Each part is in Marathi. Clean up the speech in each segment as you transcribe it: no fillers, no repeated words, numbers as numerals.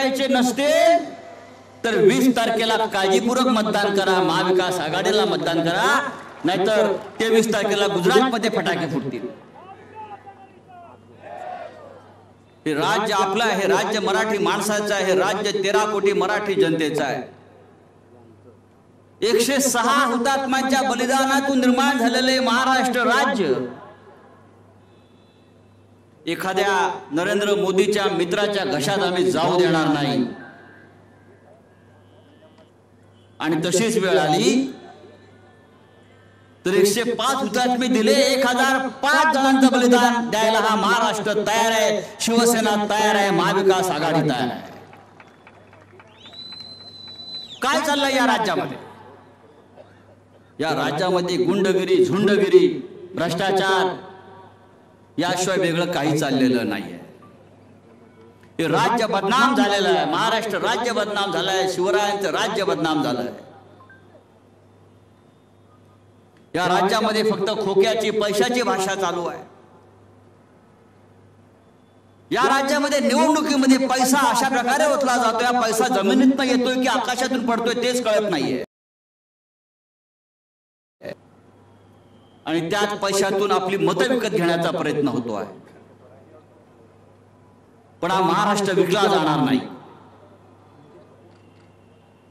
टाकायचे नसते तर 20 तारखेला काळजीपूर्वक मतदान करा, महाविकास आघाडीला मतदान करा, नाहीतर 23 तारखेला गुजरातमध्ये फटाके फुटतील। हे राज्य आपलं आहे, राज्य मराठी माणसाचं आहे, राज्य 13 कोटी मराठी जनतेचं आहे। 106 हुतात्म्यांच्या बलिदानातून निर्माण झालेले महाराष्ट्र राज्य एखाद्या नरेंद्र मोदीच्या मित्राच्या घशात आम्ही जाऊ देणार नाही। आणि तशीच वेळ आली तर 105 हुतात्मे दिले, 1005 जणांचं बलिदान द्यायला हा महाराष्ट्र तयार आहे, शिवसेना तयार आहे, महाविकास आघाडी तयार आहे। काय चाललंय या राज्यामध्ये? या राज्यामध्ये गुंडगिरी, झुंडगिरी, भ्रष्टाचार याशिवाय वेगळं काही चाललेलं नाहीये। हे राज्य बदनाम झालेलं आहे, महाराष्ट्र राज्य बदनाम झालंय, शिवरायांचं राज्य बदनाम झालंय। या राज्यामध्ये फक्त खोक्याची, पैशाची भाषा चालू आहे। या राज्यामध्ये निवडणुकीमध्ये पैसा अशा प्रकारे ओतला जातोय, हा पैसा जमिनीतनं येतोय की आकाशातून पडतोय तेच कळत नाहीये। आणि त्याच पैशातून आपली मतं विकत घेण्याचा प्रयत्न होतो आहे। पण हा महाराष्ट्र विकला जाणार नाही,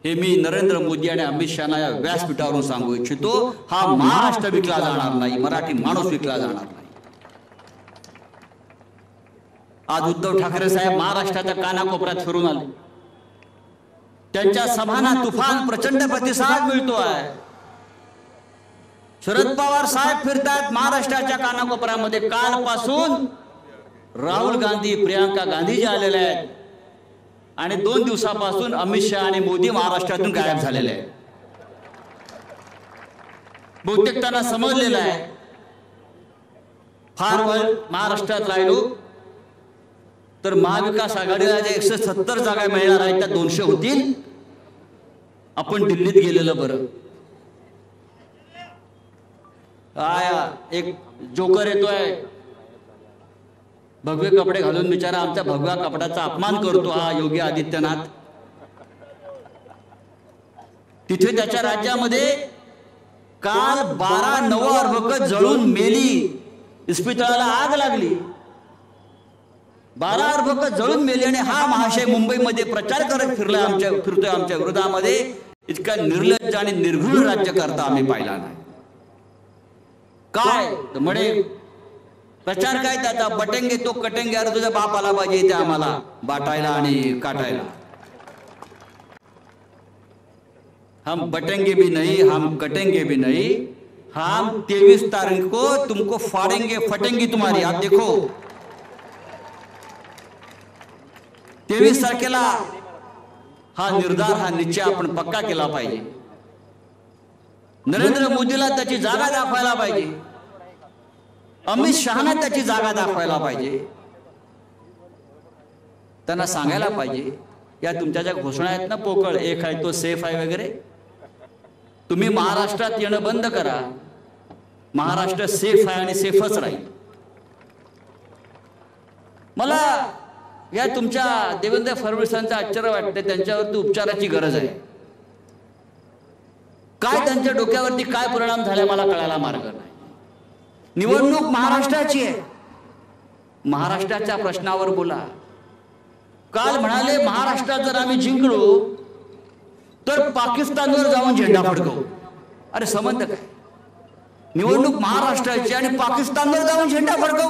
हे मी नरेंद्र मोदी आणि अमित शहाना या व्यासपीठावरून सांगू इच्छितो। हा महाराष्ट्र विकला जाणार नाही, मराठी माणूस विकला जाणार नाही। आज उद्धव ठाकरे साहेब महाराष्ट्राच्या कानाकोपऱ्यात फिरून आले, त्यांच्या सभांना तुफान प्रचंड प्रतिसाद मिळतो आहे। शरद पवार साहेब फिरतात महाराष्ट्राच्या कानाकोपऱ्यामध्ये, कालपासून राहुल गांधी, प्रियंका गांधी आलेले आहेत आणि 2 दिवसापासून अमित शहा आणि मोदी महाराष्ट्रातून गायब झालेले आहेत। बहुतेक त्यांना समजलेलं आहे फार वेळ महाराष्ट्रात राहिलो तर महाविकास आघाडीला ज्या 170 जागा मिळणार आहेत त्या 200 होतील, आपण दिल्लीत गेलेलं बरं। एक जोकर येतोय भगवे कपडे घालून, बिचारा आमच्या भगव्या कपड्याचा अपमान करतो हा योगी आदित्यनाथ। तिथे त्याच्या राज्यामध्ये काल 12 नवअर्भक जळून मेली, इस्पितळाला आग लागली, 12 अर्भक जळून मेली आणि हा महाशय मुंबईमध्ये प्रचार करत फिरतोय आमच्या विरोधामध्ये। इतका निर्लज्ज आणि निर्घृण राज्यकर्ता आम्ही पाहिला नाही। काय म्हणे प्रचार काय त्याचा, बटेंगे तो कटेंगे, अरे तुझ्या बापाला पाहिजे ते आम्हाला बाटायला आणि काटायला। हम बटेंगे भी नहीं, हम कटेंगे भी नहीं, हम 23 तारीख को तुमको फाड़ेंगे फटेंगे तुम्हारी। आप देखो 23 तारखेला हा निर्धार, हा निश्चय आपण पक्का केला पाहिजे। नरेंद्र मोदीला त्याची जागा दाखवायला पाहिजे, अमित शहाना त्याची जागा दाखवायला पाहिजे, त्यांना सांगायला पाहिजे या तुमच्या ज्या घोषणा आहेत ना पोकळ, एक आहे तो सेफ आहे वगैरे, तुम्ही महाराष्ट्रात येणं बंद करा। महाराष्ट्र सेफ आहे आणि सेफच राहील। मला या तुमच्या देवेंद्र फडणवीसांचं आश्चर्य वाटते, त्यांच्यावरती उपचाराची गरज आहे। काय त्यांच्या डोक्यावरती काय परिणाम झाले मला कळायला मार्ग नाही। निवडणूक महाराष्ट्राची आहे, महाराष्ट्राच्या प्रश्नावर बोला। काल म्हणाले महाराष्ट्रात जर आम्ही जिंकलो तर पाकिस्तानवर जाऊन झेंडा फडकवू। अरे संबंध काय? निवडणूक महाराष्ट्राची आणि पाकिस्तानवर जाऊन झेंडा फडकवू?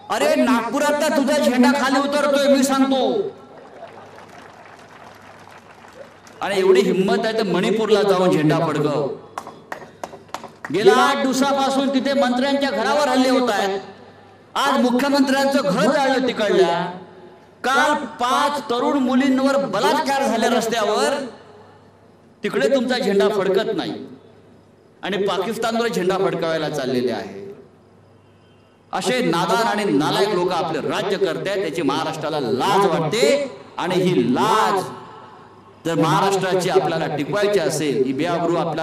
अरे नागपुरातला तुझा झेंडा खाली उतरतोय मी सांगतो, आणि एवढी हिम्मत आहे तर मणिपूरला जाऊन झेंडा फडकव। गेल्या 8 दिवसापासून तिथे मंत्र्यांच्या घरावर हल्ले होत आहेत, आज मुख्यमंत्र्यांचं घर जाळलं तिकडल्या, काल 5 तरुण मुलींवर बलात्कार झाले रस्त्यावर, तिकडे तुमचा झेंडा फडकत नाही आणि पाकिस्तानवर झेंडा फडकावायला चाललेले आहे। असे नादान आणि नालायक लोक आपले राज्य करतात, त्याची महाराष्ट्राला लाज वाटते। आणि ही लाज जर महाराष्ट्राची आपल्याला टिकवायची असेल, ही बेआबरू आपल्याला